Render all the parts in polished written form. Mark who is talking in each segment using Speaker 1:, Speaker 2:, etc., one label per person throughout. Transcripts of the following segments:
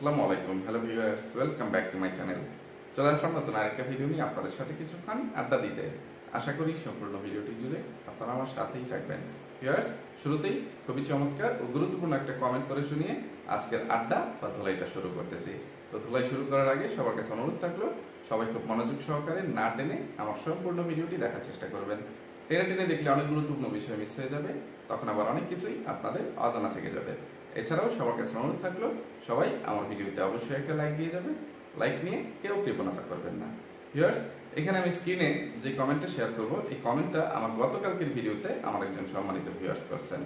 Speaker 1: আসসালামু আলাইকুম, hello viewers, welcome back to my channel. চলে আসলাম নতুন আরেকটা ভিডিও নিয়ে আপনাদের সাথে কিছুক্ষণ আড্ডা দিতে। আশা করি সম্পূর্ণ ভিডিওটি জুড়ে আপনারা আমার সাথেই থাকবেন। ভিউয়ার্স, শুরুতেই খুবই চমৎকার ও গুরুত্বপূর্ণ একটা কমেন্ট করে শুনিয়ে আজকের আড্ডা বা ধুলাইটা শুরু করতেছি। তো ধুলাই শুরু করার আগে সবার কাছে অনুরোধ থাকলো, সবাই খুব মনোযোগ সহকারে না টেনে আমার সম্পূর্ণ ভিডিওটি দেখার চেষ্টা করবেন। টেনে টেনে দেখলে অনেক গুরুত্বপূর্ণ বিষয় মিস হয়ে যাবে, তখন আবার অনেক কিছুই আপনাদের অজানা থেকে যাবে। এছাড়াও সবার কাছে অনুরোধ থাকলো, সবাই আমার ভিডিওতে অবশ্যই একটা লাইক দিয়ে যাবেন। লাইক নিয়ে কেউ কৃপণতা করবেন না। ভিউয়ার্স, এখানে আমি স্ক্রিনে যে কমেন্টটা শেয়ার করব, এই কমেন্টটা আমার গতকালকের ভিডিওতে আমার একজন সম্মানিত ভিউয়ার্স করছেন।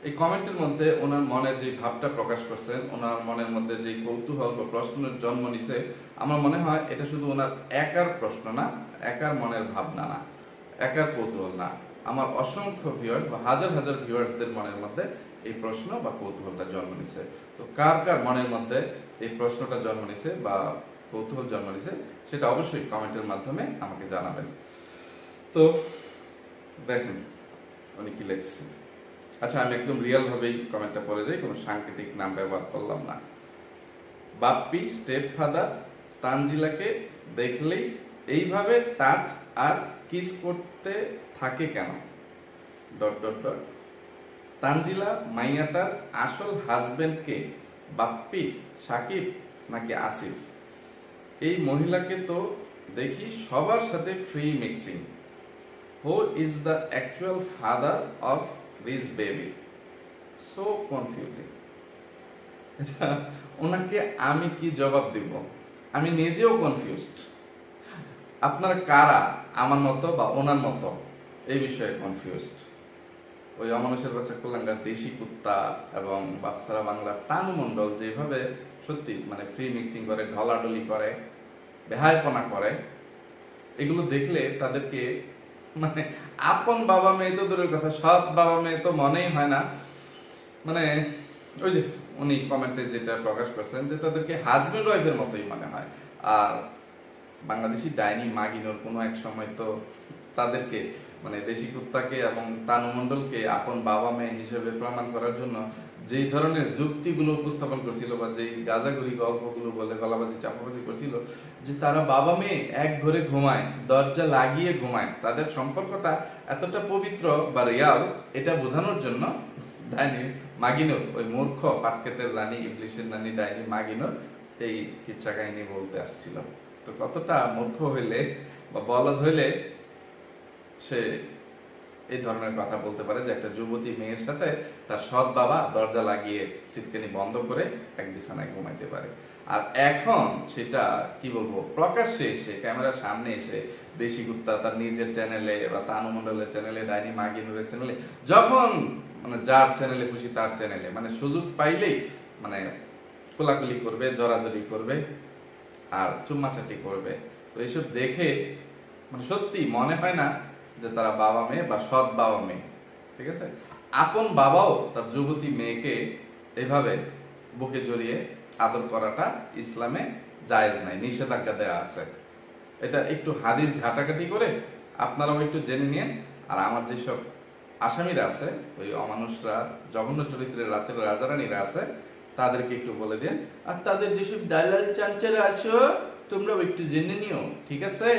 Speaker 1: এই কমেন্টের মধ্যে ওনার মনের যে ভাবটা প্রকাশ করছেন, ওনার মনের মধ্যে যে কৌতূহল বা প্রশ্নের জন্ম নিছে, আমার মনে হয় এটা শুধু ওনার একার প্রশ্ন না, একার মনের ভাবনা না, একার কৌতূহল না। আমার অসংখ্য ভিউয়ার্স বা হাজার হাজার ভিউয়ার্সদের মনের মধ্যে এই প্রশ্ন বা কৌতূহলটা জন্ম নিছে। তো কার কার মনের মধ্যে এই প্রশ্নটা জন্ম নিছে বা কৌতূহল জন্ম নিছে, সেটা অবশ্যই কমেন্টের মাধ্যমে আমাকে জানাবেন। তো দেখেন উনি কি লিখছে। আচ্ছা, আমি একদম রিয়েল ভাবেই কমেন্টটা পড়ে যাই, কোনো সাংকেতিক নাম ব্যবহার করলাম না। বাপ্পি স্টেপ ফাদার তানজিলাকে দেখলেই এইভাবে টাচ আর কিস করতে থাকে কেন? Dot dot dot. তানজিলা মাইয়াটার আসল হাজবেন্ড কে? বাপ্পি, সাকিব নাকি আসিফ? এই মহিলাকে তো দেখি সবার সাথে free mixing. Who is the actual father of this baby? So confusing. ওনাকে আমি কি জবাব দিব? আমি নিজেও কনফিউজড। আপনারা কারা আমার মতো বা ওনার মতো এই বিষয়ে কনফিউজড? ওই অমানুষের বাচ্চা কুলাঙ্গার দেশি কুত্তা এবং বাপসারা বাংলার তানু মণ্ডল যেভাবে সত্যি মানে ফ্রি মিক্সিং করে, ঢলাঢলি করে, বেহায়পনা করে, এগুলো দেখলে তাদেরকে মানে আপন বাবা মেয়ে তো দূরের কথা, সৎ বাবা মেয়ে তো মনেই হয় না। মানে ওই যে উনি কমেন্টে যেটা প্রকাশ করছেন যে তাদেরকে হাজবেন্ড ওয়াইফের মতোই মনে হয়। আর বাংলাদেশি ডাইনি মাগিনোর কোনো এক সময় তো তাদেরকে মানে দেশি কুত্তাকে এবং তানু মণ্ডলকে আপন বাবা মেয়ে হিসেবে প্রমাণ করার জন্য যেই ধরনের যুক্তিগুলো উপস্থাপন করছিল বা যেই গাজাগুলি গল্পগুলো বলে গলাবাজি চাপাবাজি করছিল যে তারা বাবা মেয়ে এক ঘরে ঘুমায়, দরজা লাগিয়ে ঘুমায়, তাদের সম্পর্কটা এতটা পবিত্র বা রিয়াল, এটা বোঝানোর জন্য ডাইনি মাগিনোর ওই মূর্খ পাটকেতের রানী, ইংলিশের রানী ডাইনি মাগিনোর এই কিচ্ছা কাহিনী বলতে আসছিল। তো কতটা মূর্খ হইলে বা বলদ হইলে সে এই ধরনের কথা বলতে পারে যে একটা যুবতী মেয়ের সাথে তার সৎ বাবা দরজা লাগিয়ে সিটকানি বন্ধ করে এক বিছানায় ঘুমাইতে পারে। আর এখন সেটা কি বলবো, প্রকাশ্যে এসে ক্যামেরার সামনে এসে দেশি কুত্তা তার নিজের চ্যানেলে বা তানু মণ্ডলের চ্যানেলে, ডাইনি মাগিনুরের চ্যানেলে, যখন মানে যার চ্যানেলে খুশি তার চ্যানেলে মানে সুযোগ পাইলেই মানে কোলাকুলি করবে, জড়াজড়ি করবে আর চুম্মাচাটি করবে। তো এইসব দেখে মানে সত্যি মনে হয় না যে তারা বাবা মেয়ে বা সৎ বাবা মেয়ে। ঠিক আছে, আপন বাবাও তার যুবতী মেয়েকে এভাবে বুকে জড়িয়ে আদর করাটা ইসলামে জায়েজ নাই, নিষেধাজ্ঞা দেওয়া আছে। এটা একটু হাদিস ঘাটাঘাটি করে আপনারাও একটু জেনে নিন। আর আমার যেসব আসামিরা আছে, ওই অমানুষরা, জঘন্য চরিত্রের রাতের রাজারানীরা আছে, তাদেরকে একটু বলে দিন। আর তাদের যেসব দালাল চামচারা আছো, তোমরাও একটু জেনে নিও, ঠিক আছে?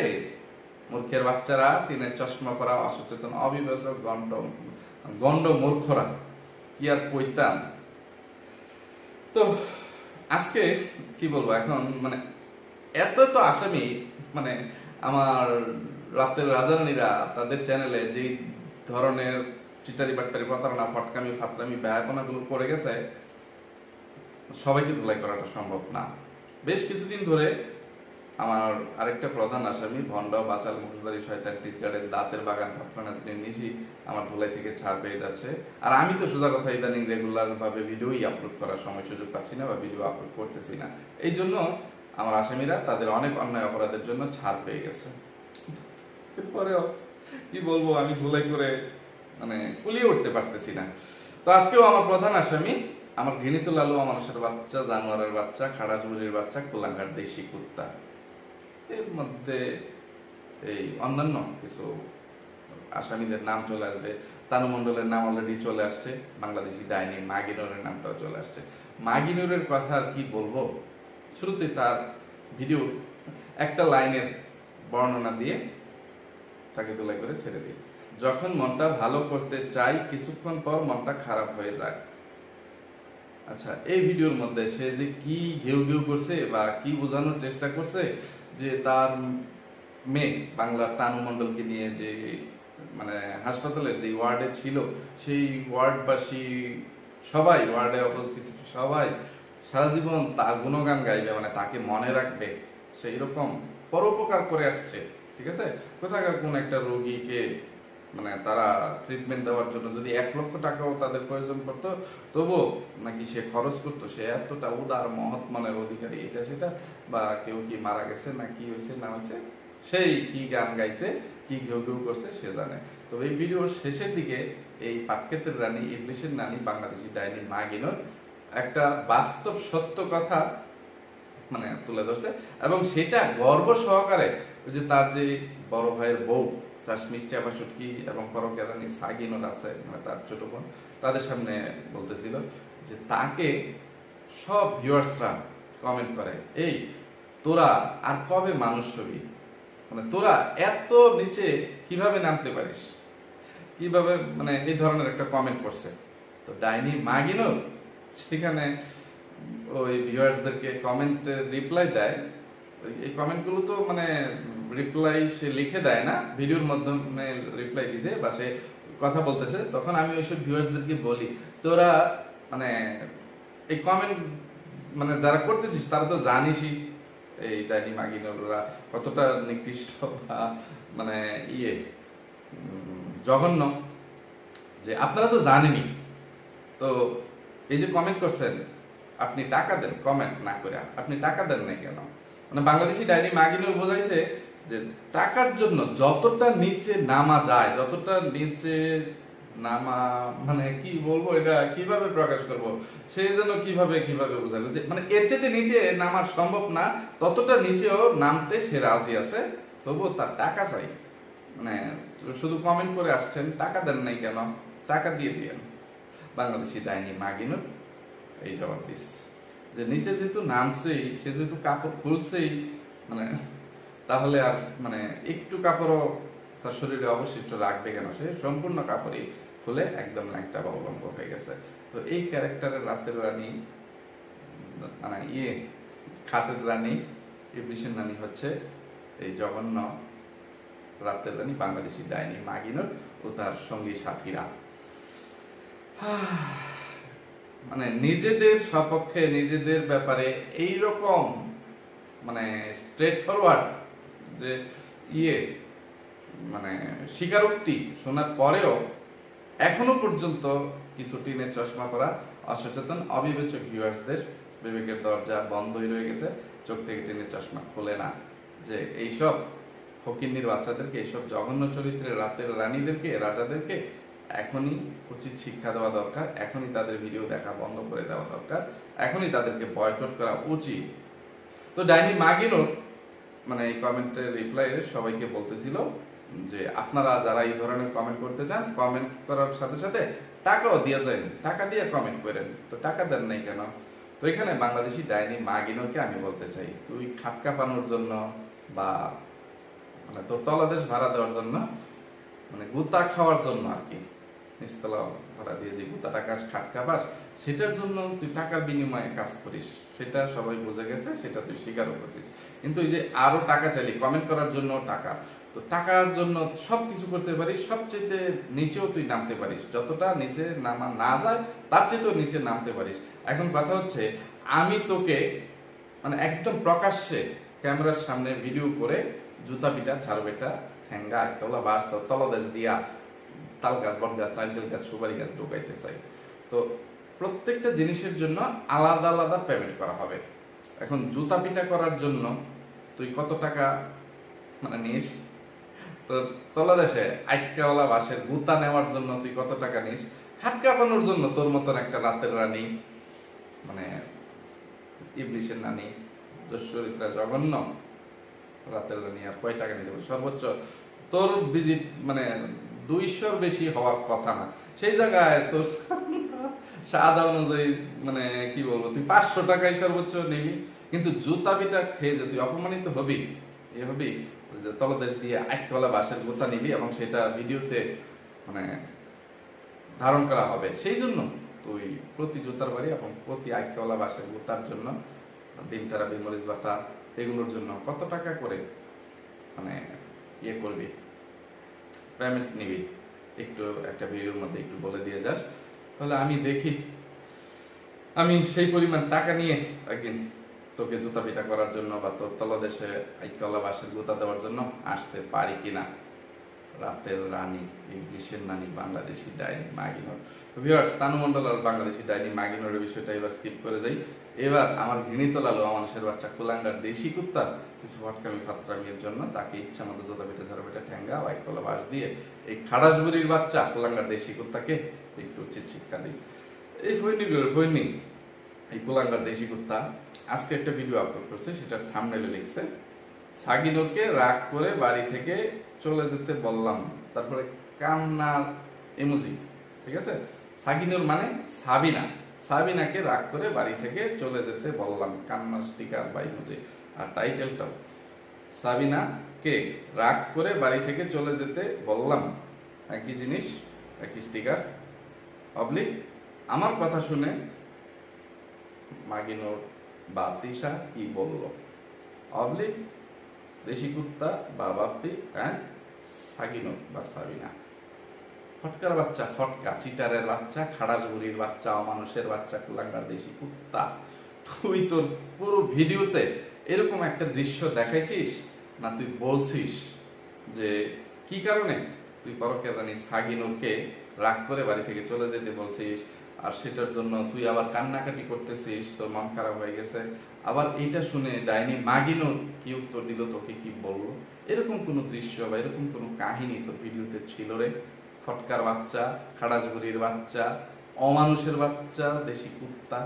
Speaker 1: মূর্খের বাচ্চারা, টিনের চশমা পরা, অসচেতন, অবিবেচক, গন্ড মূর্খরা, কি আর কইতাম। তো আজকে কি বলবো, এখন মানে এত তো আসামি, মানে আমার রাতের রাজারানীরা তাদের চ্যানেলে যেই ধরনের চিটারি বাট্টারি, প্রতারণা, ফটকামি, ফাতরামি, ব্যয়াপনা গুলো করে গেছে, সবাইকে ধুলাই করাটা সম্ভব না। বেশ কিছুদিন ধরে আমার আরেকটা প্রধান আসামি ভন্ড, বাচাল, মুখোশধারী, শয়তান, টিটকারের দাঁতের বাগান, ভাবনাত্রী নিশি আমার ধুলাই থেকে ছাড় পেয়ে যাচ্ছে। আর আমি তো সোজা কথা ইদানিং রেগুলার ভাবে ভিডিওই আপলোড করার সময় সুযোগ পাচ্ছি না বা ভিডিও আপলোড করতেছি না। এই জন্য আমার আসামিরা তাদের অনেক অন্যায় অপরাধের জন্য ছাড় পেয়ে গেছে। এরপরেও কি বলবো, আমি ধুলাই করে মানে কুলিয়ে উঠতে পারতেছি না। তো আজকেও আমার প্রধান আসামি আমার ঘৃণিত লালু মানুষের বাচ্চা, জানোয়ারের বাচ্চা, খাড়াজুরির বাচ্চা, কুলাঙ্গার দেশি কুত্তা। এর মধ্যে এই অন্যান্য কিছু আসামিদের নাম চলে আসবে। তানু মণ্ডলের নাম অলরেডি চলে আসছে, বাংলাদেশি ডাইনি মাগিনুরের নামটাও চলে আসছে। মাগিনুরের কথা আর কি বলবো, শুরুতে তার ভিডিও একটা লাইনের বর্ণনা দিয়ে তাকে দোলাই করে ছেড়ে দিই। যখন মনটা ভালো করতে চাই কিছুক্ষণ পর মনটা খারাপ হয়ে যায়। আচ্ছা, এই ভিডিওর মধ্যে সে যে কি ঘেউ ঘেউ করছে বা কি বোঝানোর চেষ্টা করছে যে তার মেয়ে বাংলার তানু মণ্ডলকে নিয়ে যে মানে হাসপাতালের যে ওয়ার্ডে ছিল, সেই ওয়ার্ডবাসী সবাই, ওয়ার্ডে অবস্থিত সবাই সারা জীবন তার গুণগান গাইবে, মানে তাকে মনে রাখবে, সেই রকম পরোপকার করে আসছে। ঠিক আছে, কোথাকার কোন একটা রোগীকে মানে তারা ট্রিটমেন্ট দেওয়ার জন্য যদি 1 লক্ষ টাকাও তাদের প্রয়োজন পড়তো, তবুও নাকি সে খরচ করতো। সে এতটা উদার মহৎ মনের অধিকারী, এটা সেটা, বা কেউ কি মারা গেছে না কি হয়েছে না হয়েছে, সেই কি গান গাইছে, কি ঘেউ ঘেউ করছে সে জানে। তো এই ভিডিওর শেষের দিকে এই পাটক্ষেতের রানী, ইবলিশের নানি, বাংলাদেশি ডাইনি মা গিনর একটা বাস্তব সত্য কথা মানে তুলে ধরছে, এবং সেটা গর্ব সহকারে ওই যে তার যে বড় ভাইয়ের বউ চাশমিশ চাপা সুটকি এবং পরকের রানী সাগিনর আছে, মানে তার ছোট বোন, তাদের সামনে বলতেছিল যে তাকে সব ভিউয়ার্সরা কমেন্ট করে, এই তোরা আর কবে মানুষ ছবি, মানে তোরা এত নিচে কিভাবে নামতে পারিস, কিভাবে, মানে এই ধরনের একটা কমেন্ট করছে। তো ডাইনি মাগিনো সেখানে ওই ভিউয়ার্সদেরকে কমেন্টে রিপ্লাই দেয়। এই কমেন্টগুলো তো মানে রিপ্লাই সে লিখে দেয় না, ভিডিওর মাধ্যমে রিপ্লাই দিছে বা সে কথা বলতেছে। তখন আমি ওইসব ভিউয়ার্সদেরকে বলি, তোরা মানে এই কমেন্ট মানে যারা করতেছিস তারা তো জানিসই এই ডাইনি মাগিনোরা কতটা নিকৃষ্ট বা মানে জঘন্য, যে আপনারা তো জানেনই। তো এই যে কমেন্ট করছেন, আপনি টাকা দেন, কমেন্ট না করে আপনি টাকা দেন না কেন? মানে বাংলাদেশি ডাইনি মাগিনোর বোঝাইছে যে টাকার জন্য যতটা নিচে নামা যায়, যতটা নিচে নামা, মানে কি বলবো, এটা কিভাবে প্রকাশ করব, সে যেন কিভাবে কিভাবে বোঝালো যে মানে এর চেয়ে নিচে নামা সম্ভব না, ততটা নিচেও নামতে সে রাজি আছে, তবুও তার টাকা চাই। মানে শুধু কমেন্ট করে আসছেন, টাকা দেন নাই কেন? টাকা দিয়ে দিয়েন। বাংলাদেশি ডাইনি মাগিনোর এই জবাব দিস যে নিচে যেহেতু নামছেই, সে যেহেতু কাপড় খুলছেই, মানে তাহলে আর মানে একটু কাপড়ও তার শরীরে অবশিষ্ট রাখবে কেন? সে সম্পূর্ণ কাপড়ই খুলে একদম একটা বা উলঙ্গ হয়ে গেছে। তো এই ক্যারেক্টারের রাতের রানী মানে খাটের রানী, ইবলিশের নানি হচ্ছে এই জঘন্য রাতের রানী বাংলাদেশি ডাইনি মাগিনোর ও তার সঙ্গী সাথীরা। মানে নিজেদের সপক্ষে, নিজেদের ব্যাপারে এই রকম মানে স্ট্রেট ফরওয়ার্ড যে মানে স্বীকারোক্তি শোনার পরেও এখনো পর্যন্ত কিছু টিনের চশমা পরা অসচেতন অবিবেচক ভিউয়ার্সদের বিবেকের দরজা বন্ধই রয়ে গেছে, চোখ থেকে টিনের চশমা খোলে না যে এইসব ফকিন্নির বাচ্চাদেরকে, এইসব জঘন্য চরিত্রের রাতের রানীদেরকে, রাজাদেরকে এখনই উচিত শিক্ষা দেওয়া দরকার, এখনই তাদের ভিডিও দেখা বন্ধ করে দেওয়া দরকার, এখনই তাদেরকে বয়কট করা উচিত। তো ডাইনি মাগিনোর মানে এই কমেন্টের রিপ্লাইয়ে সবাইকে বলতেছিল যে আপনারা যারা এই ধরনের কমেন্ট করতে চান, কমেন্ট করার সাথে সাথে টাকাও দিয়ে যান, টাকা দিয়ে কমেন্ট করেন। তো টাকা দেন নাই কেন? তো এখানে বাংলাদেশি ডাইনি মাগিনোরকে আমি বলতে চাই, তুই খাটকা পানোর জন্য বা মানে তোর তলাদেশ ভাড়া দেওয়ার জন্য, মানে গুতা খাওয়ার জন্য আর কি, নিচতলা ভাড়া দিয়ে যে গুতাটা কাজ খাটকা পাস, সেটার জন্য তুই টাকার বিনিময়ে কাজ করিস, সেটা সবাই বুঝে গেছে, সেটা তুই স্বীকারও করছিস। কিন্তু এই যে আরো টাকা চাইলি কমেন্ট করার জন্য টাকা, তো টাকার জন্য সবকিছু করতে পারিস, সবচেয়ে নিচেও তুই নামতে পারিস, যতটা নিচে নামা না যায় তার চেয়েও নিচে নামতে পারিস। এখন কথা হচ্ছে আমি তোকে মানে একদম প্রকাশ্যে ক্যামেরার সামনে ভিডিও করে জুতা পিটা, ঝাড়ু বেটা, ঠ্যাঙ্গা, কেওলা বাস, তলদেশ দিয়া তাল গাছ, বট গাছ, নারকেল গাছ, সুপারি গাছ ঢোকাইতে চাই। তো প্রত্যেকটা জিনিসের জন্য আলাদা আলাদা পেমেন্ট করা হবে। এখন জুতা পিটা করার জন্য তুই কত টাকা মানে নিস, তো তলাদেশে আইকাওয়ালা বাসের গুতা নেওয়ার জন্য তুই কত টাকা নিস, খাটকা পানোর জন্য তোর মতন একটা রাতের রানী মানে ইবলিশের নানি, চরিত্রা জঘন্য রাতের রানী আর কয় টাকা নিতে পারে? সর্বোচ্চ তোর ভিজিট মানে 200 বেশি হওয়ার কথা না, সেই জায়গায় তোর সাদা অনুযায়ী মানে কি বলবো, তুই 500 টাকায় সর্বোচ্চ নিবি, কিন্তু জুতা পিটা খেয়ে যে তুই অপমানিত হবি, এ হবি যে তলদেশ দিয়ে আইকওয়ালা বাঁশের জুতা নিবি এবং সেটা ভিডিওতে মানে ধারণ করা হবে। সেই জন্য তুই প্রতি জুতার বাড়ি এবং প্রতি আইকওয়ালা বাঁশের জুতার জন্য, ডিম ছাড়া বিমরিচ বাটা এগুলোর জন্য কত টাকা করে মানে ইয়ে করবি, পেমেন্ট নিবি, একটু একটা ভিডিওর মধ্যে একটু বলে দিয়ে যাস, তাহলে আমি দেখি আমি সেই পরিমাণ টাকা নিয়ে একদিন তোকে জুতা পিটা করার জন্য বা তোর তলদেশে আইকওয়ালা বাঁশের জুতা দেওয়ার জন্য আসতে পারি কিনা। রাতের রানী, ইংলিশের নানি, বাংলাদেশি ডাইনি মাগিনোর। তো ভিউয়ার্স, তানু মণ্ডল আর বাংলাদেশি ডাইনি মাগিনোর বিষয়টা এবার স্কিপ করে যাই। এবার আমার ঘৃণিত লালু মানুষের বাচ্চা কুলাঙ্গার দেশি কুত্তার কিছু ফটকামি ফাতরামির জন্য তাকে ইচ্ছা মতো জোতা পিঠে ঝাড়া পিঠে ঠ্যাঙ্গা আইকওয়ালা বাঁশ দিয়ে এই খাড়াসবুড়ির বাচ্চা কুলাঙ্গার দেশি কুত্তাকে একটু উচিত শিক্ষা দিই। এই ফৈনি এই কুলাঙ্গার দেশি কুত্তা আজকে একটা ভিডিও আপলোড করছে, সেটা থাম্বনেলে লিখছে সাগিনুরকে রাগ করে বাড়ি থেকে চলে যেতে বললাম, তারপরে কান্নার ইমোজি, ঠিক আছে। সাগিনুর মানে সাবিনা, সাবিনাকে রাগ করে বাড়ি থেকে চলে যেতে বললাম, কান্নার স্টিকার বা ইমোজি। আর টাইটেলটাও সাবিনাকে রাগ করে বাড়ি থেকে চলে যেতে বললাম, একই জিনিস একই স্টিকার অবলিক আমার কথা শুনে মাগিনোর বা তিশা কি বলল, অবলিক দেশি কুত্তা বা বাপ্পি সাগিনোর বা সাবিনা। ফটকার বাচ্চা, ফটকা চিটারের বাচ্চা, খাড়াজুরির বাচ্চা, অমানুষের বাচ্চা, কুলাঙ্গার দেশি কুত্তা, তুই তোর পুরো ভিডিওতে এরকম একটা দৃশ্য দেখাইছিস না? তুই বলছিস যে কি কারণে তুই পরকের রানী সাগিনুরকে রাগ করে বাড়ি থেকে চলে যেতে বলছিস, আর সেটার জন্য তুই আবার কান্নাকাটি করতেছিস, তোর মন খারাপ হয়ে গেছে। আবার এটা শুনে ডাইনি মাগিনুর কি উত্তর দিল, তোকে কি বললো? এরকম কোন দৃশ্য বা এরকম কোন কাহিনী তোর ভিডিওতে ছিল রে? ফটকার বাচ্চা, খাড়াজগুড়ির বাচ্চা, অমানুষের বাচ্চা, দেশি কুত্তা,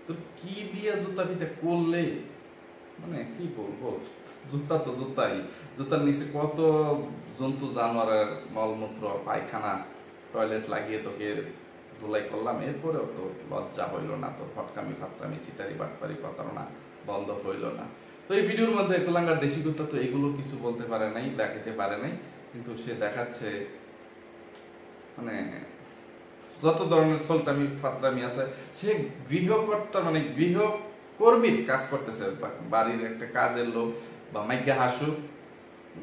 Speaker 1: তোর কি দিয়া জুতা পিটা করলে? মানে কি বলবো, জুতা তো জুতাই, জুতার নিচে কত জন্তু জানোয়ারের মলমূত্র পায়খানা টয়লেট লাগিয়ে তোকে ধুলাই করলাম, এরপরেও তো লজ্জা হইল না? তোর ফটকামি ফাটকামি চিটারি বাটপারি প্রতারণা বন্ধ হইল না? তো এই ভিডিওর মধ্যে কুলাঙ্গার দেশি কুত্তা তো এগুলো কিছু বলতে পারে নাই, দেখাতে পারে নাই, কিন্তু সে দেখাচ্ছে মানে যত ধরনের সোলটামি ফাতরামি আছে। সে গৃহকর্তা মানে গৃহকর্মীর কাজ করতেছে, বাড়ির একটা কাজের লোক বা মাইগা হাসু,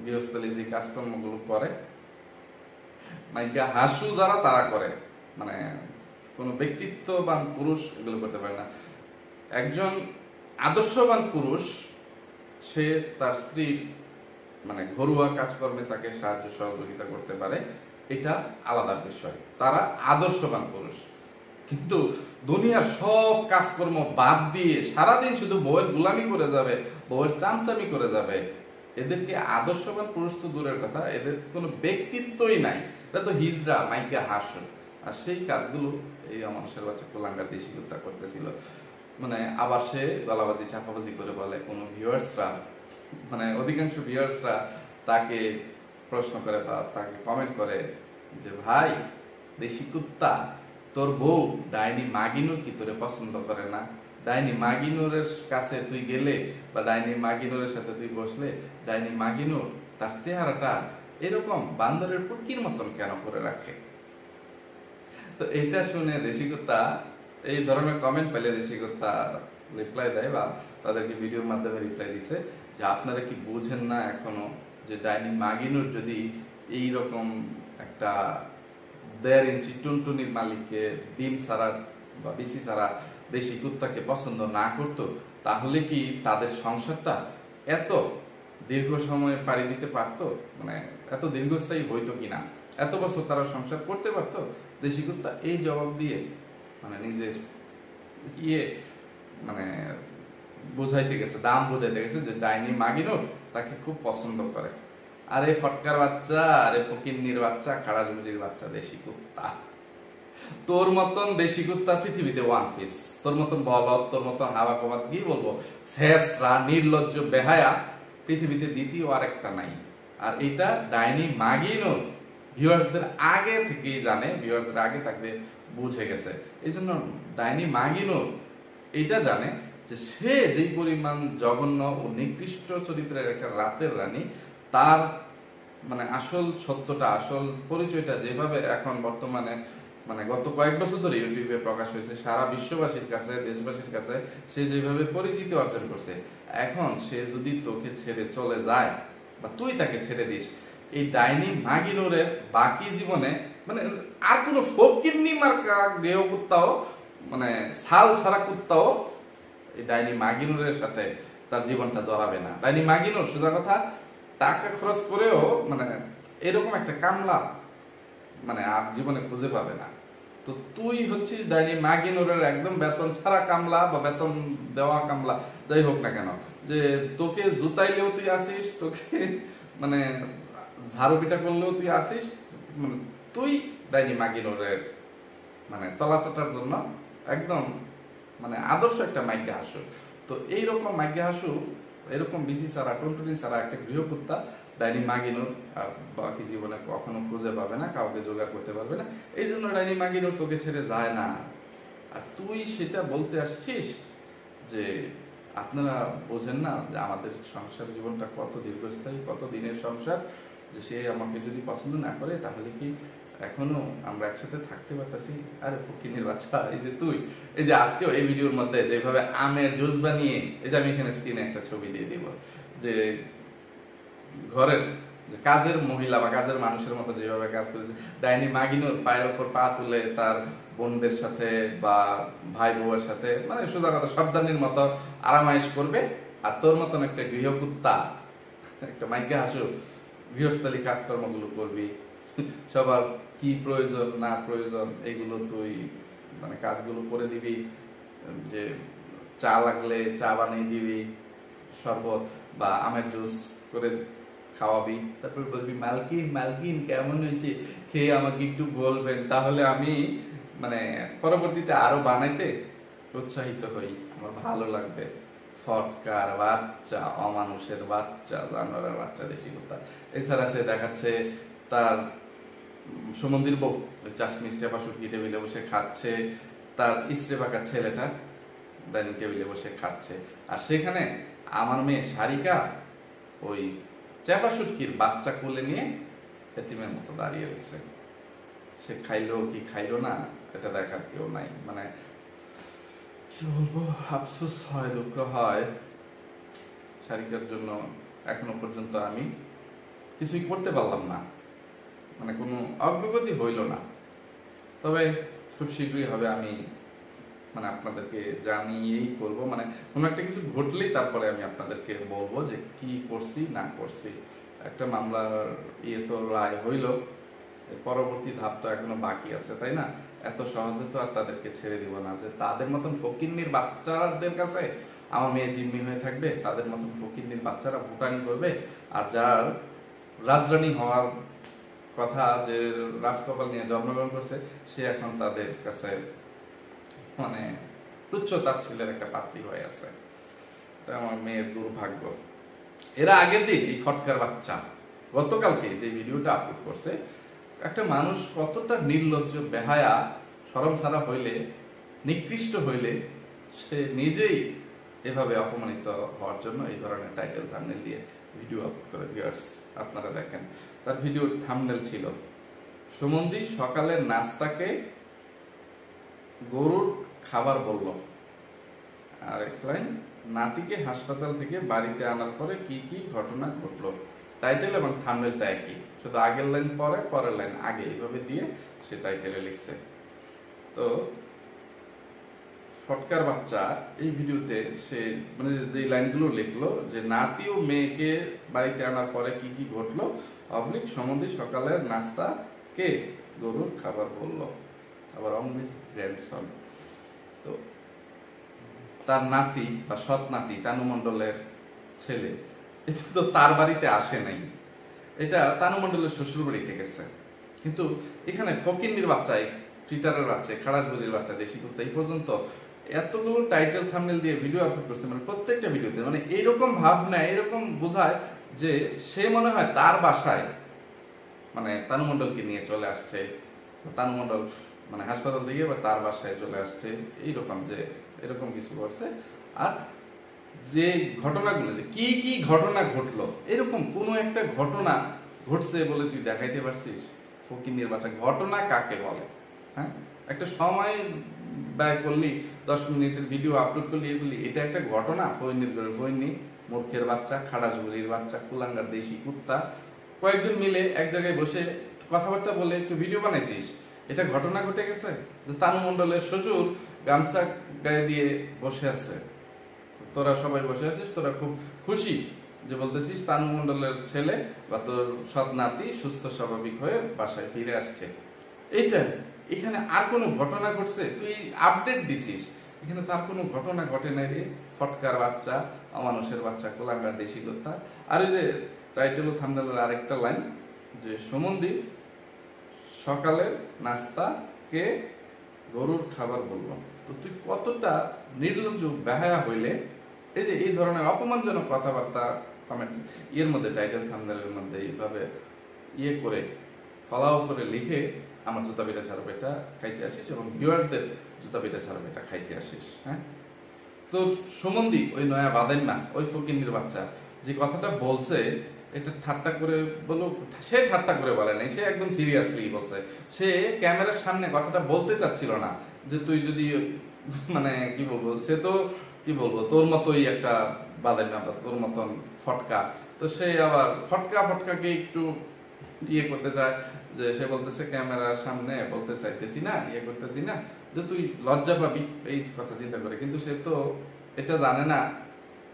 Speaker 1: গৃহস্থলী যে কাজকর্মগুলো করে মাইগা হাসু যারা তারা করে, মানে কোনো ব্যক্তিত্ববান পুরুষ এগুলো করতে পারে না। একজন আদর্শবান পুরুষ সে তার স্ত্রীর মানে ঘরোয়া কাজকর্মে তাকে সাহায্য সহযোগিতা করতে পারে, এটা আলাদা বিষয়, তারা আদর্শবান পুরুষ। কিন্তু দুনিয়ার সব কাজকর্ম বাদ দিয়ে সারাদিন শুধু বউয়ের গোলামি করে যাবে, বউয়ের চামচামি করে যাবে, এদেরকে আদর্শবান পুরুষ তো দূরের কথা, এদের কোনো ব্যক্তিত্বই নাই, এটা তো হিজড়া মাইকা হাসুন। আর সেই কাজগুলো এই মানুষের বাচ্চা কুলাঙ্গার দেশি কুত্তা করতেছিল। মানে আবার সে গলাবাজি চাপাবাজি করে বলে, কোনো ভিউয়ার্সরা মানে অধিকাংশ ভিউয়ার্সরা তাকে প্রশ্ন করে বা তাকে কমেন্ট করে যে ভাই দেশি কুত্তা, তোর বউ ডাইনি মাগিনুর কি তোরে পছন্দ করে না? ডাইনি মাগিনুরের কাছে তুই গেলে বা ডাইনি মাগিনুরের সাথে তুই বসলে ডাইনি মাগিনুর তার চেহারাটা এরকম বান্দরের পুটকির মতন কেন করে রাখে? তো এটা শুনে দেশি কুত্তা এই ধরনের কমেন্ট পেলে দেশি কুত্তা রিপ্লাই দেয় বা তাদেরকে ভিডিওর মাধ্যমে রিপ্লাই দিছে যে আপনারা কি বুঝেন না এখনো যে ডাইনি মাগিনুর যদি এইরকম একটা 1.5 ইঞ্চি টুনটুনির মালিককে ডিম ছাড়া বা বিসি ছাড়া দেশি কুত্তাকে পছন্দ না করতো, তাহলে কি তাদের সংসারটা এত দীর্ঘ সময় পাড়ি দিতে পারতো? মানে এত দীর্ঘস্থায়ী হইতো কিনা, এত বছর তারা সংসার করতে পারতো? দেশি কুত্তা এই জবাব দিয়ে মানে নিজের ইয়ে মানে বোঝাইতে গেছে, দাম বোঝাইতে গেছে যে ডাইনি মাগিনুর তাকে খুব পছন্দ করে। আরে ফটকার বাচ্চা, আরে ফকিন্নির বাচ্চা, খাড়াজুরির বাচ্চা দেশি কুত্তা, তোর মতন দেশি কুত্তা পৃথিবীতে ওয়ান পিস। তোর মতন বলদ, তোর মতন হাওয়া কবাদ কি বলবো, শেষরা নির্লজ্জ বেহায়া পৃথিবীতে দ্বিতীয় আর একটা নাই। আর এটা ডাইনি মাগিনুর ভিউয়ার্সদের আগে থেকেই জানে, ভিউয়ার্সদের আগে থাকতে বুঝে গেছে। এই জন্য ডাইনি মাগিনুর এইটা জানে যে সে যেই পরিমাণ জঘন্য ও নিকৃষ্ট চরিত্রের একটা রাতের রানী, তার মানে আসল সত্যটা, আসল পরিচয়টা যেভাবে এখন বর্তমানে মানে গত কয়েক বছর ধরে ইউটিউবে প্রকাশ হয়েছে, সারা বিশ্ববাসীর কাছে, দেশবাসীর কাছে সে যেভাবে পরিচিতি অর্জন করছে, এখন সে যদি তোকে ছেড়ে চলে যায় বা তুই তাকে ছেড়ে দিস, এই ডাইনি মাগিনুরের বাকি জীবনে মানে আর কোনো ফকিন্নি মার্কা গৃহ কুত্তাও মানে ছাল ছাড়া কুত্তাও এই ডাইনি মাগিনুরের সাথে তার জীবনটা জড়াবে না। ডাইনি মাগিনুর সোজা কথা টাকা খরচ করেও মানে এরকম একটা কামলা মানে আর জীবনে খুঁজে পাবে না। তো তুই হচ্ছিস ডাইনি মাগিনুরের একদম বেতন ছাড়া কামলা বা বেতন দেওয়া কামলা, যাই হোক না কেন, যে তোকে জুতাইলেও তুই আসিস, তোকে মানে ঝাড়ু পিটা করলেও তুই আসিস, মানে তুই ডাইনি মাগিনুরের মানে তলাচাটার জন্য একদম মানে আদর্শ একটা মাইকে হাসু। তো এইরকম মাইকে হাসু, এরকম বিসি ছাড়া, টুনটুনি ছাড়া একটা গৃহকুত্তা ডাইনি মাগিনুর আর বাকি জীবনে কখনো খুঁজে পাবে না, কাউকে জোগাড় করতে পারবে না। এই জন্য ডাইনি মাগিনুর তোকে ছেড়ে যায় না। আর তুই সেটা বলতে আসছিস যে আপনারা বোঝেন না যে আমাদের সংসার জীবনটা কত দীর্ঘস্থায়ী, কত দিনের সংসার, যে সে আমাকে যদি পছন্দ না করে তাহলে কি এখনো আমরা একসাথে থাকতে পারতেছি? আরে ফকিনের বাচ্চা, এই যে তুই, এই যে আজকেও এই ভিডিওর মধ্যে যেভাবে আমের জুস বানিয়ে, এই যে আমি এখানে স্ক্রিনে একটা ছবি দিয়ে দিব, যে ঘরের যে কাজের মহিলা বা কাজের মানুষের মতো যেভাবে কাজ করেছে, ডাইনি মাগিনুর পায়ের ওপর পা তুলে তার বোনদের সাথে বা ভাই বউয়ের সাথে মানে সোজা কথা সর্দানির মতো আরামাইশ করবে, আর তোর মতন একটা গৃহকুত্তা, একটা মাইকে হাসু গৃহস্থলী কাজকর্মগুলো করবি, সবার কি প্রয়োজন না প্রয়োজন এগুলো তুই মানে কাজগুলো করে দিবি, যে চা লাগলে চা বানিয়ে দিবি, শরবত বা আমের জুস করে খাওয়াবি, তারপর বলবি মালকিন মালকিন কেমন হয়েছে, খেয়ে আমাকে একটু বলবেন, তাহলে আমি মানে পরবর্তীতে আরো বানাইতে উৎসাহিত হই, আমার ভালো লাগবে। ফটকার বাচ্চা, অমানুষের বাচ্চা, জানোয়ারের বাচ্চা, দেশি কুত্তা। এছাড়া সে দেখাচ্ছে তার সুমন্দির বউ চাশমিস চেপা শুটকি টেবিলে বসে খাচ্ছে, তার ইস্ত্রে পাকা ছেলেটা ডাইনিং টেবিলে বসে খাচ্ছে, আর সেখানে আমার মেয়ে সারিকা ওই চেপা শুটকির বাচ্চা কোলে নিয়ে এতিমের মতো দাঁড়িয়ে রয়েছে। সে খাইলো কি খাইলো না এটা দেখার কেউ নাই। মানে কি বলবো, আফসোস হয়, দুঃখ হয় সারিকার জন্য। এখনো পর্যন্ত আমি কিছুই করতে পারলাম না, মানে কোনো অগ্রগতি হইল না। তবে খুব শীঘ্রই হবে, আমি মানে আপনাদেরকে জানিয়েই করবো, মানে কোনো একটা কিছু ঘটলেই তারপরে আমি আপনাদেরকে বলবো যে কি করছি না করছি। একটা মামলার তো রায় হইল, পরবর্তী ধাপ তো এখনো বাকি আছে, তাই না? এত সহজে তো আর তাদেরকে ছেড়ে দিব না যে তাদের মতন ফকিন্নির বাচ্চাদের কাছে আমার মেয়ে জিম্মি হয়ে থাকবে, তাদের মতন ফকিন্নির বাচ্চারা ভুটানি করবে, আর যার রাজরানী হওয়ার কথা, যে রাজকপাল নিয়ে জন্মগ্রহণ করছে, সে এখন তাদের কাছে মানে তুচ্ছ তাচ্ছিল্যের একটা পাত্রী হয়ে আছে। এটা আমার মেয়ের দুর্ভাগ্য। এরা আগের দিন এই ফটকার বাচ্চা গতকালকে যে ভিডিওটা আপলোড করছে, একটা মানুষ কতটা নির্লজ্জ, বেহায়া, শরম ছাড়া হইলে, নিকৃষ্ট হইলে সে নিজেই এভাবে অপমানিত হওয়ার জন্য এই ধরনের টাইটেল থাম্বনেল দিয়ে ভিডিও আপলোড করে। ভিউয়ার্স আপনারা দেখেন, তার ভিডিওর থাম্বনেল ছিল সুমন্দি সকালের নাস্তাকে গরুর খাবার বলল, আর এক লাইন নাতিকে হাসপাতাল থেকে বাড়িতে আনার পরে কি কি ঘটনা ঘটলো। টাইটেল এবং থাম্বনেলটা একই, শুধু আগের লাইন পরে, পরের লাইন আগে, এইভাবে দিয়ে সে টাইটেলে লিখছে। তো ফটকার বাচ্চা এই ভিডিওতে সে মানে যে লাইনগুলো লিখলো, যে নাতি ও মেয়েকে বাড়িতে আনার পরে কি কি ঘটলো, অবলিক সম্বন্ধে সকালের নাস্তা কে গরুর খাবার বলল, আবার অংলিশ গ্র্যান্ডসন। তো তার নাতি বা সৎ নাতি তানু মণ্ডলের ছেলে, এটা তো তার বাড়িতে আসে নাই, এটা তানু মণ্ডলের শ্বশুর বাড়িতে গেছে। কিন্তু এখানে ফকিন্নির বাচ্চা, টুইটারের বাচ্চা, খাড়াসবুলির বাচ্চা, দেশি কুত্তা এই পর্যন্ত এতগুলো টাইটেল থাম্বনেল দিয়ে ভিডিও আপলোড করছে, মানে প্রত্যেকটা ভিডিওতে মানে এইরকম ভাবনা, এরকম বোঝায় যে সে মনে হয় তার বাসায় মানে তানু মণ্ডলকে নিয়ে চলে আসছে, তানু মণ্ডল মানে হাসপাতাল থেকে এবার তার বাসায় চলে আসছে, এইরকম যে এরকম কিছু করছে। আর যে ঘটনাগুলো, যে কি কি ঘটনা ঘটলো, এরকম কোনো একটা ঘটনা ঘটছে বলে তুই দেখাইতে পারছিস? ফকিন্নির বাচ্চা, ঘটনা কাকে বলে? হ্যাঁ, একটা সময় ব্যয় করলি, 10 মিনিটের ভিডিও আপলোড করলি, এগুলি এটা একটা ঘটনা? ফকিন্নির ঘরে ফকিন্নি, মূর্খের বাচ্চা, খাড়াজগুলির বাচ্চা, কুলাঙ্গার দেশি কুত্তা, কয়েকজন মিলে এক জায়গায় বসে কথাবার্তা বলে একটু ভিডিও বানাইছিস, এটা ঘটনা ঘটে গেছে? যে তানু মণ্ডলের শ্বশুর গামছা গায়ে দিয়ে বসে আছে, তোরা সবাই বসে আছিস, তোরা খুব খুশি যে বলতেছিস তানু মণ্ডলের ছেলে বা তোর সৎ নাতি সুস্থ স্বাভাবিক হয়ে বাসায় ফিরে আসছে। এইটা, এখানে আর কোনো ঘটনা ঘটছে? তুই আপডেট দিছিস, এখানে তার কোনো ঘটনা ঘটে নাই রে। ফটকার বাচ্চা, অমানুষের বাচ্চা, কোলাঙ্গার দেশি কথা। আর এই যে টাইটেল ও থাম্বনেলের আরেকটা লাইন, যে সুমনদীপ সকালে নাস্তা কে গরুর খাবার বললো। তো তুই কতটা নির্লজ্জ বেহায়া হইলে এই যে এই ধরনের অপমানজনক কথাবার্তা কমেন্ট এর মধ্যে, টাইটেল থাম্বনেলের মধ্যে এইভাবে ইয়ে করে ফলাও করে লিখে আমার জুতা পিঠা ছাড়া পেটা খাইতে আসিস এবং ভিউয়ার্সদের জুতা পিঠা ছাড়া পেটা খাইতে আসিস। হ্যাঁ, তো সুমনদীপ ওই নয়া বাদেন না, ওই ফকিন্নির বাচ্চা যে কথাটা বলছে, এটা ঠাট্টা করে বলো, সে ঠাট্টা করে বলে নাই, সে একদম সিরিয়াসলি বলছে। সে ক্যামেরার সামনে কথাটা বলতে চাচ্ছিল না যে তুই যদি মানে কি বলবো, সে তো কি বলবো তোর মতোই একটা বাদেন না, তোর মতন ফটকা। তো সে আবার ফটকাকে একটু ইয়ে করতে চায়, যে সে বলতেছে ক্যামেরার সামনে বলতে চাইতেছি না, ইয়ে করতেছি না, যে তুই লজ্জা পাবি এই কথা চিন্তা করে। কিন্তু সে তো এটা জানে না,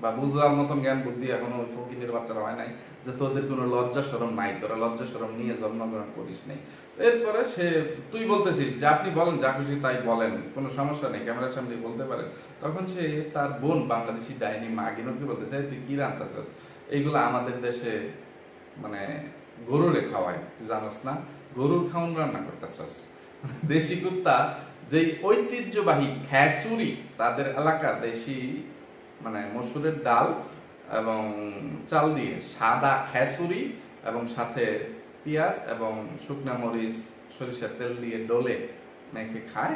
Speaker 1: বা বুঝার মতন জ্ঞান বুদ্ধি এখনো ফকিরের বাচ্চারা হয় নাই, যে তোদের কোনো লজ্জা শরম নাই, তোরা লজ্জা শরম নিয়ে জন্মগ্রহণ করিস নাই। এরপরে সে, তুই বলতেছিস যে আপনি বলেন যা খুশি তাই বলেন, কোনো সমস্যা নেই, ক্যামেরার সামনে বলতে পারেন। তখন সে তার বোন বাংলাদেশি ডাইনি মাগিনুরকে বলতেছে তুই কি রান্তাছস, এইগুলো আমাদের দেশে মানে গরুরে খাওয়ায়, জানোস না? গরুর খাউন রান্না করতেছস। দেশি কুত্তা, যেই ঐতিহ্যবাহী খ্যাচুরি, তাদের এলাকার দেশি মানে মসুরের ডাল এবং চাল দিয়ে সাদা খ্যাচুরি এবং সাথে পেঁয়াজ এবং শুকনা মরিচ সরিষার তেল দিয়ে ডলে মেখে খায়।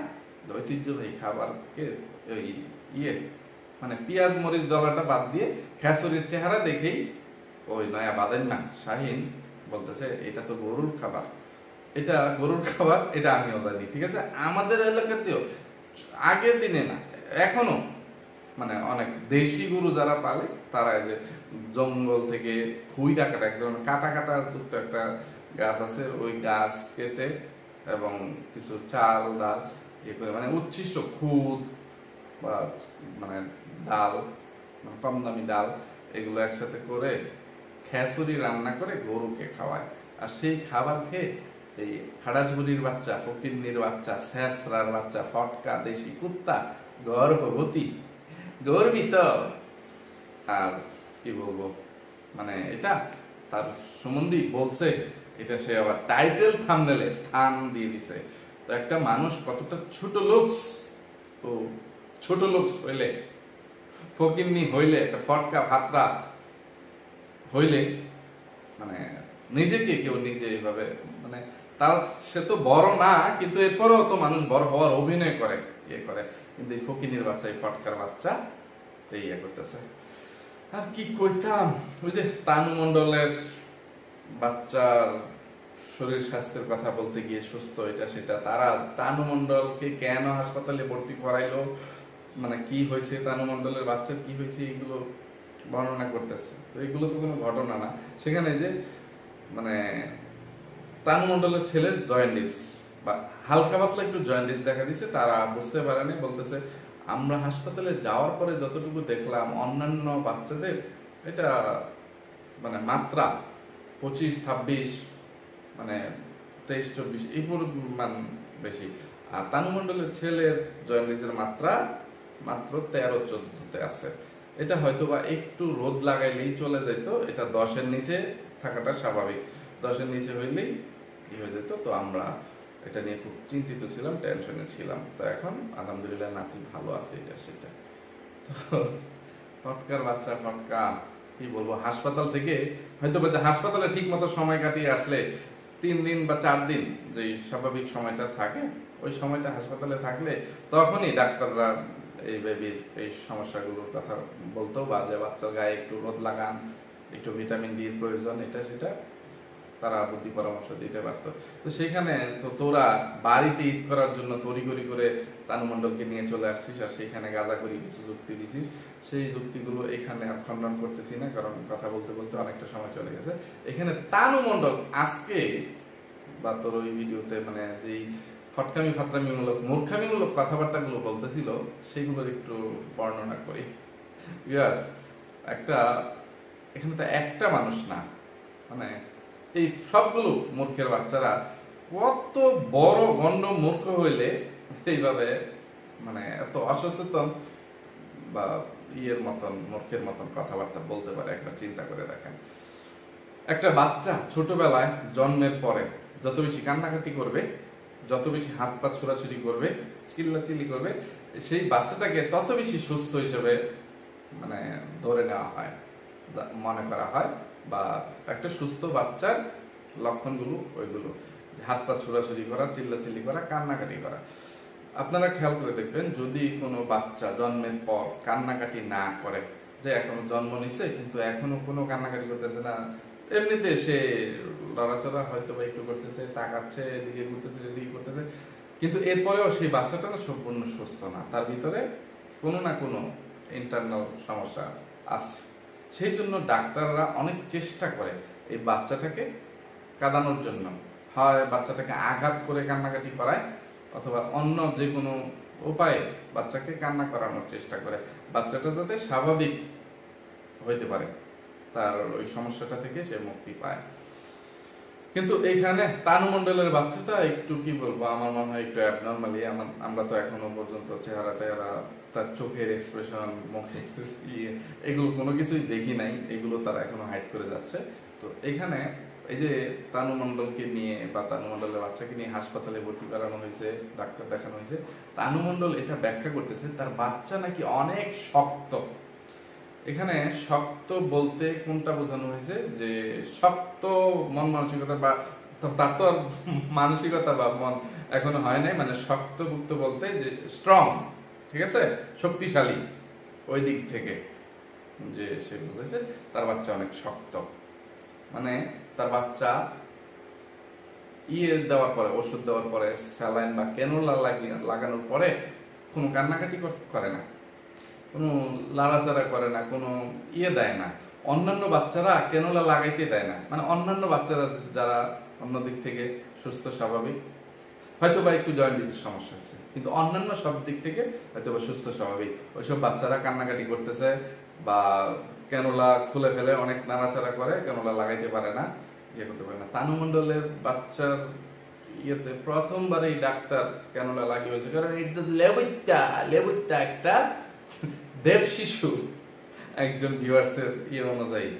Speaker 1: ঐতিহ্যবাহী খাবারকে ওই ইয়ে মানে পেঁয়াজ মরিচ ডলাটা বাদ দিয়ে খ্যাচুরির চেহারা দেখেই ওই নয়া বাদেন না শাহিন বলতেছে এটা তো গরুর খাবার, এটা গরুর খাবার, এটা আমিও জানি। ঠিক আছে, আমাদের এলাকাতেও আগের দিনে না, এখনো মানে অনেক দেশি গরু যারা পালে, তারা যে জঙ্গল থেকে খুইটা কাটা, একদম কাটা কাটা যুক্ত একটা গাছ আছে, ওই গাছ কেটে এবং কিছু চাল ডাল ইয়ে করে, মানে উচ্ছিষ্ট খুদ বা মানে ডাল, কম দামি ডাল, এগুলো একসাথে করে খ্যাচুরি রান্না করে গরুকে খাওয়ায়। আর সেই খাবার খেয়ে এই খাড়াসবুড়ির বাচ্চা, ফকিন্নির বাচ্চা, শেষরার বাচ্চা, ফটকা দেশি কুত্তা গর্ভবতী, গর্বিত। আর কি বলবো, মানে এটা তার সম্বন্ধে বলছে, এটা সে আবার টাইটেল থাম্বনেলে স্থান দিয়ে দিছে। তো একটা মানুষ কতটা ছোট লোকস, ও ছোট লোকস হইলে, ফকিন্নি হইলে, একটা ফটকা ভাতরা হইলে, মানে নিজেকে কেউ নিজে এইভাবে মানে তার, সে তো বড় না কিন্তু এরপরেও তো মানুষ বড় হওয়ার অভিনয় করে, ইয়ে করে। কিন্তু এই ফকিন্নির বাচ্চা, এই ফটকার বাচ্চা এই ইয়ে করতেছে। আর কি কইতাম, ওই যে তানু মণ্ডলের বাচ্চার শরীর স্বাস্থ্যের কথা বলতে গিয়ে সুস্থ এটা সেটা, তারা তানু মণ্ডলকে কেন হাসপাতালে ভর্তি করাইলো, মানে কি হয়েছে তানু মণ্ডলের বাচ্চার কি হয়েছে, এগুলো বর্ণনা করতেছে। তো এগুলো তো কোনো ঘটনা না। সেখানে যে মানে তানু মণ্ডলের ছেলের জয়েন্টিস বা হালকা পাতলা একটু জয়েন্টিস দেখা দিছে, তারা বুঝতে পারেনি। বলতেছে আমরা হাসপাতালে যাওয়ার পরে যতটুকু দেখলাম অন্যান্য বাচ্চাদের এটা মানে মাত্রা 25-26 মানে 23-24 এই পরিমাণ বেশি। আর তানু মণ্ডলের ছেলের জয়েন্টিসের মাত্রা মাত্র 13-14-তে আছে। এটা হয়তো বা একটু রোদ লাগাইলেই চলে যেত, এটা 10-এর নিচে থাকাটা স্বাভাবিক, 10-এর নিচে হইলেই কি হয়ে যেত। তো আমরা এটা নিয়ে খুব চিন্তিত ছিলাম, টেনশনে ছিলাম। তো এখন আলহামদুলিল্লাহ নাতি ভালো আছে, এটা সেটা। তো ফটকার বাচ্চা, ফটকা কি বলবো, হাসপাতাল থেকে হয়তো বা হাসপাতালে ঠিক মতো সময় কাটিয়ে আসলে 3 দিন বা 4 দিন যে স্বাভাবিক সময়টা থাকে, ওই সময়টা হাসপাতালে থাকলে তখনই ডাক্তাররা এই বেবির এই সমস্যাগুলোর কথা বলতো, বা যে বাচ্চার গায়ে একটু রোদ লাগান, একটু ভিটামিন ডি প্রয়োজন, এটা সেটা তারা বুদ্ধি পরামর্শ দিতে পারতো। তো সেখানে তো তোরা বাড়িতে ঈদ করার জন্য তড়িঘড়ি করে তানু মণ্ডলকে নিয়ে চলে আসছিস, আর সেখানে গাঁজা করে কিছু যুক্তি দিছিস। সেই যুক্তিগুলো এখানে আর খণ্ডন করতেছি না, কারণ কথা বলতে বলতে অনেকটা সময় চলে গেছে। এখানে তানু মণ্ডল আজকে বা তোর ওই ভিডিওতে মানে যেই ফাটকামিমূলক মূর্খামিমূলক কথাবার্তাগুলো বলতেছিল, সেগুলোর একটু বর্ণনা করি। ইয়ার্স, এখানে তো একটা মানুষ না, মানে এই সবগুলো মূর্খের বাচ্চারা কত বড় গণ্ড মূর্খ হইলে এইভাবে মানে এত অসচেতন বা ইয়ের মতন মূর্খের মতন কথাবার্তা বলতে পারে, একবার চিন্তা করে দেখেন। একটা বাচ্চা ছোটবেলায় জন্মের পরে যত বেশি কান্নাকাটি করবে, যত বেশি হাত পা ছোড়াছুড়ি করবে, চিল্লাচিল্লি করবে, সেই বাচ্চাটাকে তত বেশি সুস্থ হিসেবে মানে ধরে নেওয়া হয়, মনে করা হয়। বা একটা সুস্থ বাচ্চার লক্ষণগুলো ওইগুলো, হাত পা ছোড়াছুড়ি করা, চিল্লাচিল্লি করা, কান্নাকাটি করা। আপনারা খেয়াল করে দেখবেন, যদি কোনো বাচ্চা জন্মের পর কান্নাকাটি না করে, যে এখনো জন্ম নিছে কিন্তু এখনো কোনো কান্নাকাটি করতেছে না, এমনিতে সে লড়াচড়া হয়তো বা একটু করতেছে, তাকাচ্ছে, এদিকে ঘুরতেছে, এদিকে করতেছে, কিন্তু এরপরেও সেই বাচ্চাটা না সম্পূর্ণ সুস্থ না, তার ভিতরে কোনো না কোনো ইন্টারনাল সমস্যা আছে। সেই জন্য ডাক্তাররা অনেক চেষ্টা করে এই বাচ্চাটাকে কাঁদানোর জন্য, হয় বাচ্চাটাকে আঘাত করে কান্নাকাটি করায়, অথবা অন্য যে কোনো উপায়ে বাচ্চাকে কান্না করানোর চেষ্টা করে, বাচ্চাটা যাতে স্বাভাবিক হইতে পারে, তার ওই সমস্যাটা থেকে সে মুক্তি পায়। কিন্তু এইখানে তানু মণ্ডলের বাচ্চাটা একটু কি বলবো, আমার মনে হয় একটু অ্যাবনর্মালি, আমরা তো এখনো পর্যন্ত চেহারা টেহারা, তার চোখের এক্সপ্রেশন, মুখের এগুলো কোনো কিছুই দেখি নাই, এগুলো তারা এখনো হাইড করে যাচ্ছে। তো এখানে এই যে তানু মণ্ডলকে নিয়ে বা তানু মণ্ডলের বাচ্চাকে নিয়ে হাসপাতালে ভর্তি করানো হয়েছে, ডাক্তার দেখানো হয়েছে, তানু মণ্ডল এটা ব্যাখ্যা করতেছে তার বাচ্চা নাকি অনেক শক্ত। এখানে শক্ত বলতে কোনটা বোঝানো হয়েছে, যে শক্ত মন মানসিকতা, বা তার তো মানসিকতা বা মন এখনো হয় নাই, মানে শক্তভুক্ত বলতে যে স্ট্রং, ঠিক আছে, শক্তিশালী, ওই দিক থেকে যে সে বুঝেছে তার বাচ্চা অনেক শক্ত। মানে তার বাচ্চা দেওয়ার পরে, ওষুধ দেওয়ার পরে, স্যালাইন বা ক্যানুলা লাগানোর পরে কোনো কান্নাকাটি করে না, কোনো লাড়াচাড়া করে না, কোনো দেয় না। অন্যান্য বাচ্চারা ক্যানুলা লাগাইতে দেয় না, মানে অন্যান্য বাচ্চারা যারা অন্য দিক থেকে সুস্থ স্বাভাবিক, হয়তো বা একটু জয়েন্টিসের সমস্যা আছে, কিন্তু অন্যান্য সব দিক থেকে হয়তো বা সুস্থ স্বাভাবিক, ওইসব বাচ্চারা কান্নাকাটি করতেছে বা ক্যানুলা খুলে ফেলে, অনেক নাড়াচাড়া করে, ক্যানুলা লাগাইতে পারে না, করতে পারে না। তানু মণ্ডলের বাচ্চার প্রথমবারই ডাক্তার ক্যানুলা লাগিয়েছে, কারণ এটা লেবুইটা একটা দেব শিশু, একজন ভিউয়ার্সের অনুযায়ী।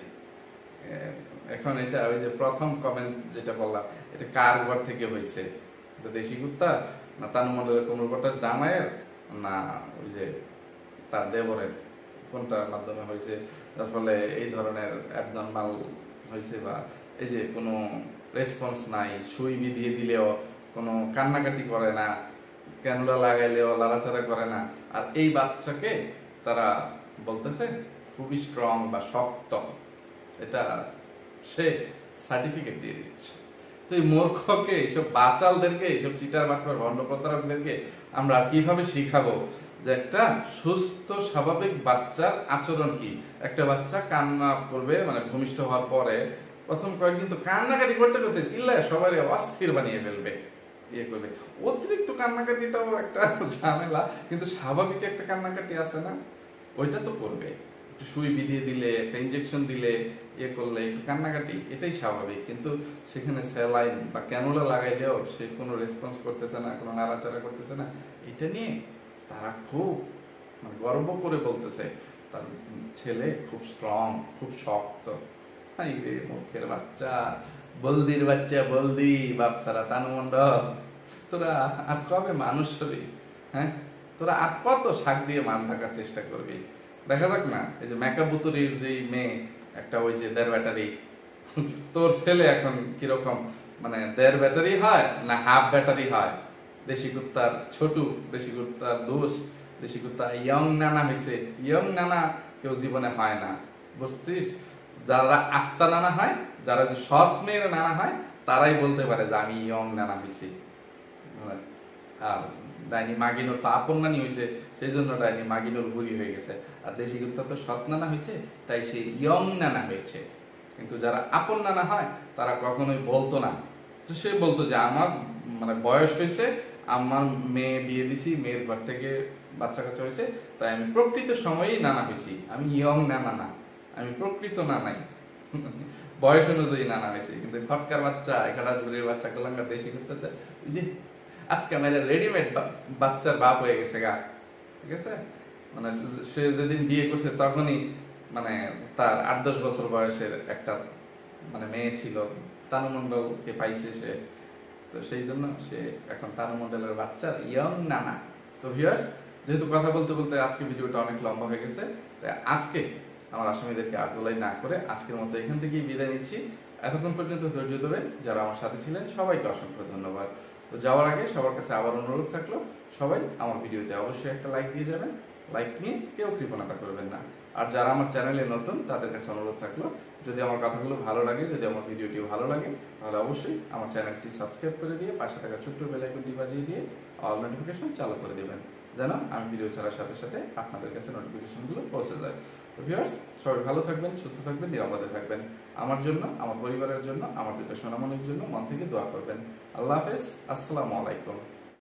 Speaker 1: এখন এটা ওই যে প্রথম কমেন্ট যেটা বললাম, এটা কার ঘর থেকে হয়েছে, দেশি কুত্তা না তানু মণ্ডলের কোমর পটাশ জামাইয়ের, না ওই যে তার দেবরের, কোনটার মাধ্যমে হয়েছে, যার ফলে এই ধরনের অ্যাবনর্মাল হয়েছে, বা এই যে কোনো রেসপন্স নাই, সুই বিধিয়ে দিলেও কোনো কান্নাকাটি করে না, ক্যানুলা লাগাইলেও লাড়াচাড়া করে না, আর এই বাচ্চাকে তারা বলতেছে খুবই স্ট্রং বা শক্ত, এটা সে সার্টিফিকেট দিয়ে দিচ্ছে। তো এই মূর্খকে, এইসব বাচালদেরকে, এইসব চিটার বাটপার ভণ্ড প্রতারকদেরকে আমরা কিভাবে শিখাবো যে একটা সুস্থ স্বাভাবিক বাচ্চার আচরণ কি? একটা বাচ্চা কান্না করবে, মানে ভূমিষ্ঠ হওয়ার পরে প্রথম কয়েকদিন তো কান্নাকাটি করতে করতে চিল্লায় সবাই অস্থির বানিয়ে ফেলবে, করবে, অতিরিক্ত কান্নাকাটিটাও একটা ঝামেলা, কিন্তু স্বাভাবিক একটা কান্নাকাটি আছে না, ওইটা তো করবে। একটু সুই বিধিয়ে দিলে, একটা ইনজেকশন দিলে, করলে একটু কান্নাকাটি, এটাই স্বাভাবিক। কিন্তু সেখানে স্যালাইন বা ক্যানুলা লাগাইলেও সে কোনো রেসপন্স করতেছে না, কোনো নাড়াচাড়া করতেছে না, এটা নিয়ে তারা খুব গর্ব করে বলতেছে তার ছেলে খুব স্ট্রং, খুব শক্ত। মুখের বাচ্চা, বলদির বাচ্চা, বলদি বাপসারা তানু মণ্ডল, তোরা আর কবে মানুষ হবি? হ্যাঁ, তোরা আর কত শাক দিয়ে মাছ ঢাকার চেষ্টা করবি? দেখা যাক না, এই যে মেকাবুতুরির যে মেয়ে একটা হয়েছে 1.5 ব্যাটারি, তোর ছেলে এখন কিরকম মানে 1.5 ব্যাটারি হয় না হাফ ব্যাটারি হয়, দেশি কুত্তার ছোটু, দেশি কুত্তার দোষ, দেশি কুত্তা ইয়ং নানা হয়েছে। ইয়ং নানা কেউ জীবনে হয় না, বুঝছিস? যারা আত্মা নানা হয়, যারা যে সৎ মেয়ের নানা হয়, তারাই বলতে পারে যে আমি ইয়ং নানা হয়েছি। আর ডাইনি মাগিনোর তো আপন নানি হয়েছে, সেই জন্য ডাইনি মাগিনোর বুড়ি হয়ে গেছে। আর দেশি কুত্তা তো সৎ নানা হয়েছে, তাই সে ইয়ং নানা হয়েছে। কিন্তু যারা আপন নানা হয় তারা কখনোই বলতো না। তো সে বলতো যে আমার মানে বয়স হয়েছে, আমার মেয়ে বিয়ে দিছি, মেয়ের ঘর থেকে বাচ্চা কাচ্চা হয়েছে, তাই আমি প্রকৃত সময়েই নানা হয়েছি, আমি ইয়ং নানা না, আমি প্রকৃত নানাই। বয়স অনুযায়ী নানা হয়েছে। কিন্তু ফটকার বাচ্চা, একাডাসগুলির বাচ্চা, কলাঙ্গার দেশি কুত্তা ওই যে আজকে মেয়েরা রেডিমেড বাচ্চার বাপ হয়ে গেছে গা, ঠিক আছে? মানে সে যেদিন বিয়ে করছে তখনই মানে তার 8-10 বছর বয়সের একটা মানে মেয়ে ছিল, তানু মণ্ডলকে পাইছে সে, তো সেই জন্য সে এখন তানু মণ্ডলের বাচ্চার ইয়ং নানা। তো ভিউয়ার্স, যেহেতু কথা বলতে বলতে আজকে ভিডিওটা অনেক লম্বা হয়ে গেছে, তাই আজকে আমার আসামিদেরকে আর দোলাই না করে আজকের মতো এখান থেকেই বিদায় নিচ্ছি। এতক্ষণ পর্যন্ত ধৈর্য ধরে যারা আমার সাথে ছিলেন সবাইকে অসংখ্য ধন্যবাদ। তো যাওয়ার আগে সবার কাছে আবার অনুরোধ থাকলো, সবাই আমার ভিডিওতে অবশ্যই একটা লাইক দিয়ে যাবেন। লাইক নিয়ে কেউ কৃপণতা করবেন না। আর যারা আমার চ্যানেলে নতুন তাদের কাছে অনুরোধ থাকলো, যদি আমার কথাগুলো ভালো লাগে, যদি আমার ভিডিওটিও ভালো লাগে, তাহলে অবশ্যই আমার চ্যানেলটি সাবস্ক্রাইব করে দিয়ে পাশে থাকা ছোট্ট বেল আইকনটি বাজিয়ে দিয়ে অল নোটিফিকেশন চালু করে দেবেন, যেন আমি ভিডিও ছাড়ার সাথে সাথে আপনাদের কাছে নোটিফিকেশনগুলো পৌঁছে যায়। তো ভিউয়ার্স, সবাই ভালো থাকবেন, সুস্থ থাকবেন, নিরাপদে থাকবেন। আমার জন্য, আমার পরিবারের জন্য, আমার দুটো সোনামণির জন্য মন থেকে দোয়া করবেন। আল্লাহ হাফেজ, আসসালামু আলাইকুম।